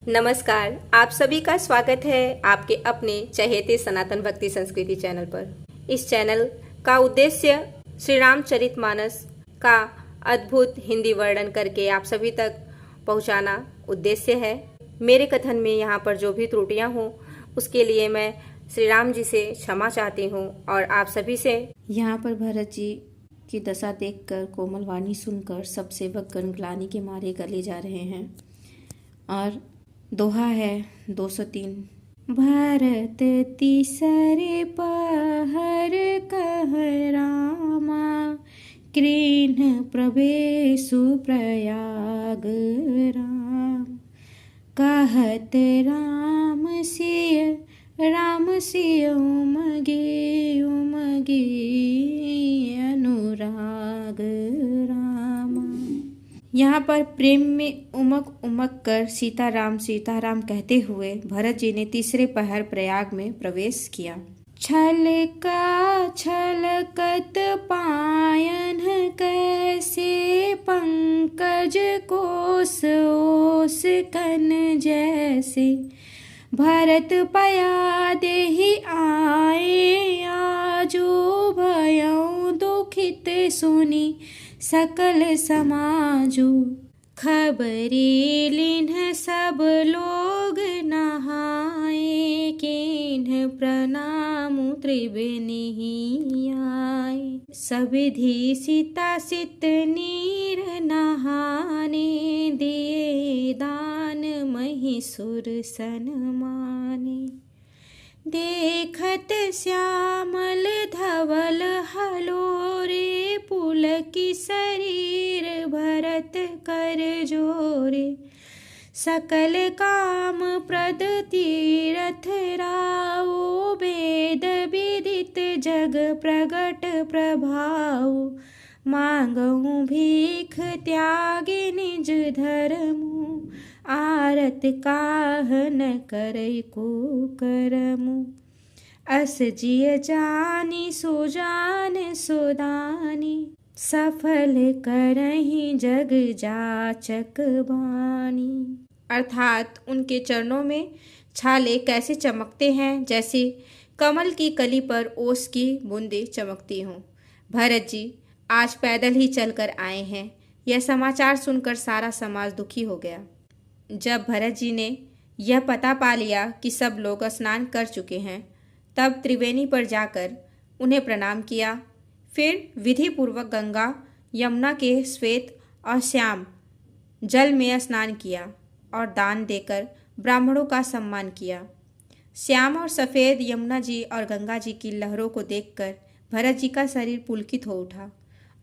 नमस्कार, आप सभी का स्वागत है आपके अपने चहेते सनातन भक्ति संस्कृति चैनल पर। इस चैनल का उद्देश्य श्री रामचरितमानस का अद्भुत हिंदी वर्णन करके आप सभी तक पहुंचाना उद्देश्य है। मेरे कथन में यहाँ पर जो भी त्रुटियाँ हों उसके लिए मैं श्री राम जी से क्षमा चाहती हूँ और आप सभी से। यहाँ पर भरत जी की दशा देखकर, कोमल वाणी सुनकर सब सेवक गण ग्लानि के मारे गले जा रहे हैं। और दोहा है 203। भरत तीसरे पहर कह रामा, कृष्ण प्रवेशु प्रयाग राम। कहत राम सिय उमगे उमगे अनुराग रामा। यहाँ पर प्रेम में उमक उमक कर सीताराम कहते हुए भरत जी ने तीसरे पहर प्रयाग में प्रवेश किया। छलकत पायन कैसे, पंकज कोस ओस कन जैसे। भरत पया देहि आए, आजो भयउ दुखित सुनी सकल समाजो। खबरी लिन्ह सब लोग नहाए, किन्ह प्रणाम त्रिबेनि आए। सविधि सीता सित नीर नहाने, दिए दान महिषुर सनमाने। देखत श्यामल धवल हलोरे, पुलकी शरीर भरत कर जोरे। सकल काम प्रद तीरथ राओ, वेद विदित जग प्रगट प्रभाव। मांगऊ भीख त्यागे निज धर्मु, आरत काह न करई को करमु। अस जिय जानी सो जान सोदानी, सफल करहि जग जाचक बानी। अर्थात उनके चरणों में छाले कैसे चमकते हैं, जैसे कमल की कली पर ओस की बूंदें चमकती हों। भरत जी आज पैदल ही चलकर आए हैं। यह समाचार सुनकर सारा समाज दुखी हो गया। जब भरत जी ने यह पता पा लिया कि सब लोग स्नान कर चुके हैं, तब त्रिवेणी पर जाकर उन्हें प्रणाम किया। फिर विधि पूर्वक गंगा यमुना के श्वेत और श्याम जल में स्नान किया और दान देकर ब्राह्मणों का सम्मान किया। श्याम और सफ़ेद यमुना जी और गंगा जी की लहरों को देखकर भरत जी का शरीर पुलकित हो उठा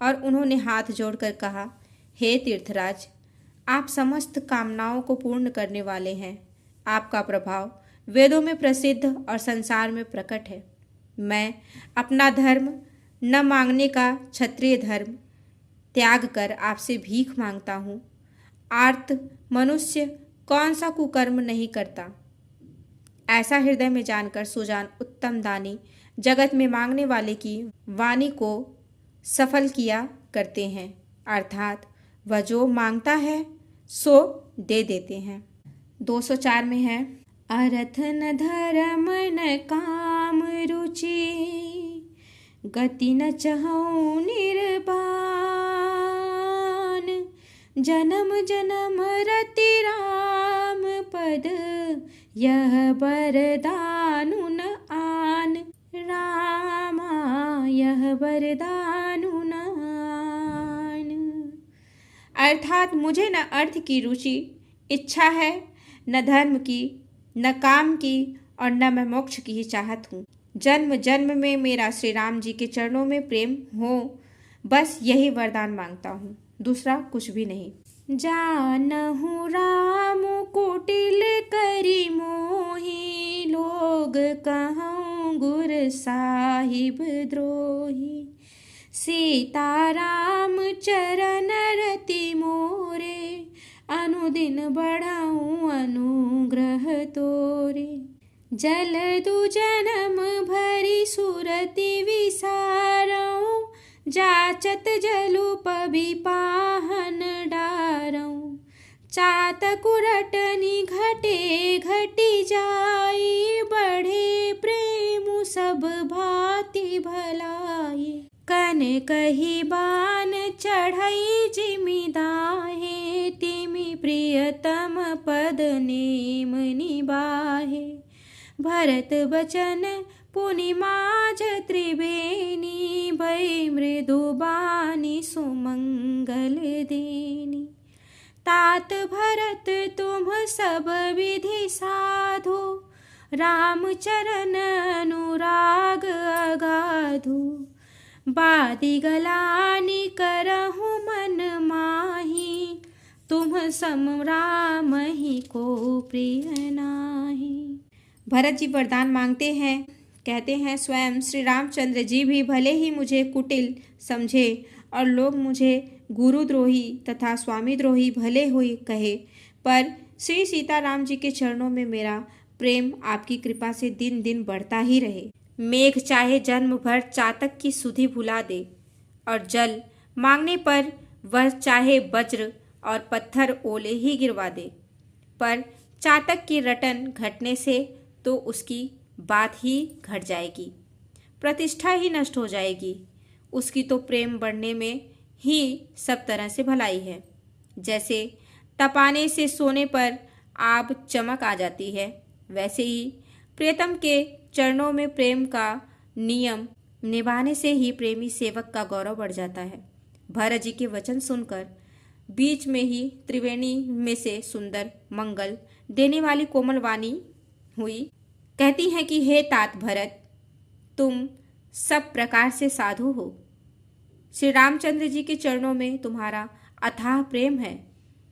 और उन्होंने हाथ जोड़कर कहा, हे तीर्थराज, आप समस्त कामनाओं को पूर्ण करने वाले हैं। आपका प्रभाव वेदों में प्रसिद्ध और संसार में प्रकट है। मैं अपना धर्म न मांगने का क्षत्रिय धर्म त्याग कर आपसे भीख मांगता हूँ। आर्त मनुष्य कौन सा कुकर्म नहीं करता। ऐसा हृदय में जानकर सुजान उत्तम दानी जगत में मांगने वाले की वाणी को सफल किया करते हैं। अर्थात वह जो मांगता है सो दे देते हैं। 204 में है, अर्थ न धर्म न काम रुचि, गति न चहु निर्बान। जन्म जन्म रति राम पद, यह वरदानु न आन। रामा यह वरदानु न आन। अर्थात मुझे न अर्थ की रुचि इच्छा है, न धर्म की, न काम की और न मैं मोक्ष की ही चाहत हूँ। जन्म जन्म में मेरा श्री राम जी के चरणों में प्रेम हो, बस यही वरदान मांगता हूँ, दूसरा कुछ भी नहीं। जानहु राम कुटिल करी मोही, लोग कहूँ गुर साहिब द्रोही। सीताराम चरण रति मोरे, अनुदिन बढ़ाऊँ अनुग्रह तोरे। जलदु जन्म भरी सुरति विसारऊँ, जाचत जलु पबि पाहन डारऊँ। चातक रटनी घटे घटी जाई, बढ़े प्रेम सब भांति भलाई। कन कही बान चढ़ई जिमिदाहे, तिमि प्रियतम पद नेम निबाहे। भरत बचन पुनिमाज त्रिवेणी, भय मृदु बानी सुमंगल देनी। तात भरत तुम सब विधि साधो, राम चरण अनुराग अगाधो। बादी गलानी करहु मन माही, तुम सम राम ही को प्रिय नाही। भरत जी वरदान मांगते हैं, कहते हैं स्वयं श्री रामचंद्र जी भी भले ही मुझे कुटिल समझे और लोग मुझे गुरुद्रोही तथा स्वामीद्रोही भले हुई कहे, पर श्री सीताराम जी के चरणों में मेरा प्रेम आपकी कृपा से दिन दिन बढ़ता ही रहे। मेघ चाहे जन्म भर चातक की सुधि भुला दे, और जल मांगने पर वह चाहे वज्र और पत्थर ओले ही गिरवा दे, पर चातक की रटन घटने से तो उसकी बात ही घट जाएगी, प्रतिष्ठा ही नष्ट हो जाएगी। उसकी तो प्रेम बढ़ने में ही सब तरह से भलाई है। जैसे तपाने से सोने पर आब चमक आ जाती है, वैसे ही प्रियतम के चरणों में प्रेम का नियम निभाने से ही प्रेमी सेवक का गौरव बढ़ जाता है। भरत जी के वचन सुनकर बीच में ही त्रिवेणी में से सुंदर मंगल देने वाली कोमल वाणी हुई। कहती हैं कि हे तात भरत, तुम सब प्रकार से साधु हो। श्री रामचंद्र जी के चरणों में तुम्हारा अथाह प्रेम है।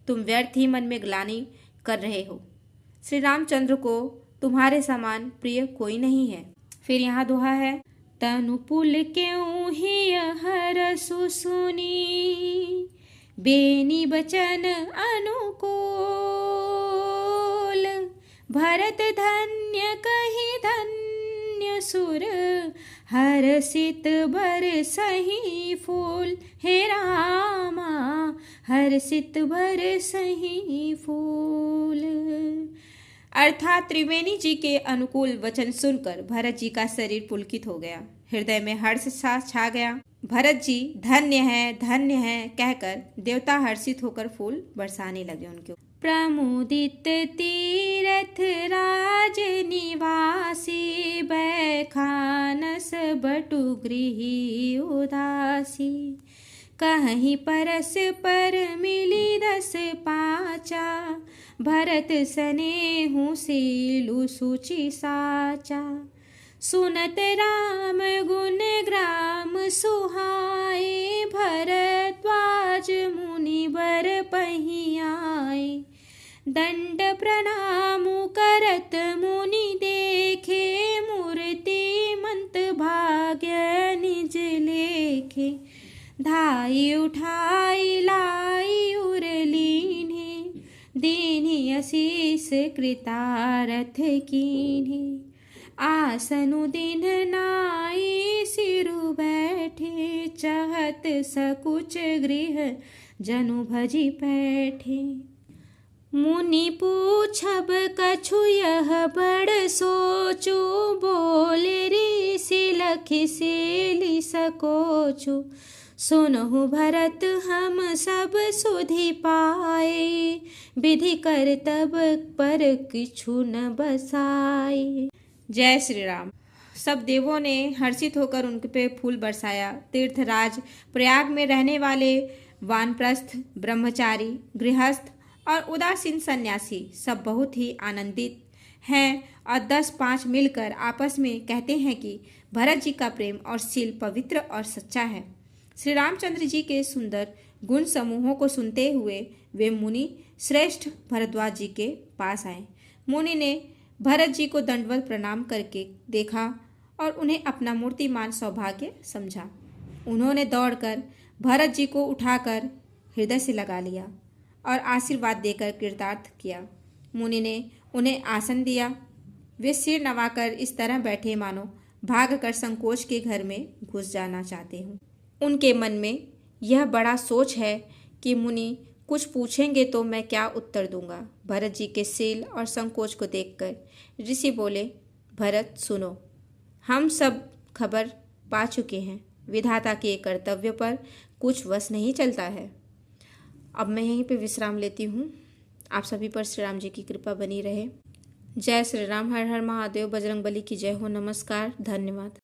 तुम व्यर्थ ही मन में ग्लानि कर रहे हो। श्री रामचंद्र को तुम्हारे समान प्रिय कोई नहीं है। फिर यहाँ दोहा है, तनु पुल क्यों ही हर सुसुनी, बेनी बचन अनुकूल। भरत धन्य कही धन्य सुर, हर्षित बरसहि फूल। हे रामा हर्षित बरसहि फूल। अर्थात त्रिवेणी जी के अनुकूल वचन सुनकर भरत जी का शरीर पुलकित हो गया, हृदय में हर्ष सा छा गया। भरत जी धन्य है कहकर देवता हर्षित होकर फूल बरसाने लगे उनके। प्रमुदित तीरथ राज निवासी, बैखानस बटु गृही उदासी। कहीं परस पर मिली दस पाचा, भरत स्नेहु सीलु सुचि साचा। सुनत राम गुण ग्राम सुहाए, भरद्वाज मुनि बर पहियाए। दंड प्रणाम करत मुनि देखे, मूर्ति मंत भाग्य निज लेखे। धाई उठाई लाई उरलीन्हे, दीन्हि असीस कृतारथ कीन्हे। आसनु दिन नाई सिरु बैठे, चहत सकुच गृह जनु भजी पैठे। मुनि पूछब कछु यह बड़ सोचु, बोल ऋषि लखि सेलि सकोचु। सुनहु भरत हम सब सुधि पाए, विधि कर तब पर किछु न बसाए। जय श्री राम। सब देवों ने हर्षित होकर उनके पे फूल बरसाया। तीर्थराज प्रयाग में रहने वाले वानप्रस्थ, ब्रह्मचारी, गृहस्थ और उदासीन सन्यासी सब बहुत ही आनंदित हैं और 10-5 मिलकर आपस में कहते हैं कि भरत जी का प्रेम और शील पवित्र और सच्चा है। श्री रामचंद्र जी के सुंदर गुण समूहों को सुनते हुए वे मुनि श्रेष्ठ भरद्वाज जी के पास आए। मुनि ने भरत जी को दंडवत प्रणाम करके देखा और उन्हें अपना मूर्तिमान सौभाग्य समझा। उन्होंने दौड़कर भरत जी को उठाकर हृदय से लगा लिया और आशीर्वाद देकर कृतार्थ किया। मुनि ने उन्हें आसन दिया। वे सिर नवाकर इस तरह बैठे मानो भागकर संकोच के घर में घुस जाना चाहते हों। उनके मन में यह बड़ा सोच है कि मुनि कुछ पूछेंगे तो मैं क्या उत्तर दूंगा। भरत जी के सील और संकोच को देखकर ऋषि बोले, भरत सुनो, हम सब खबर पा चुके हैं। विधाता के कर्तव्य पर कुछ वश नहीं चलता है। अब मैं यहीं पे विश्राम लेती हूँ। आप सभी पर श्री राम जी की कृपा बनी रहे। जय श्री राम। हर हर महादेव। बजरंगबली की जय हो। नमस्कार। धन्यवाद।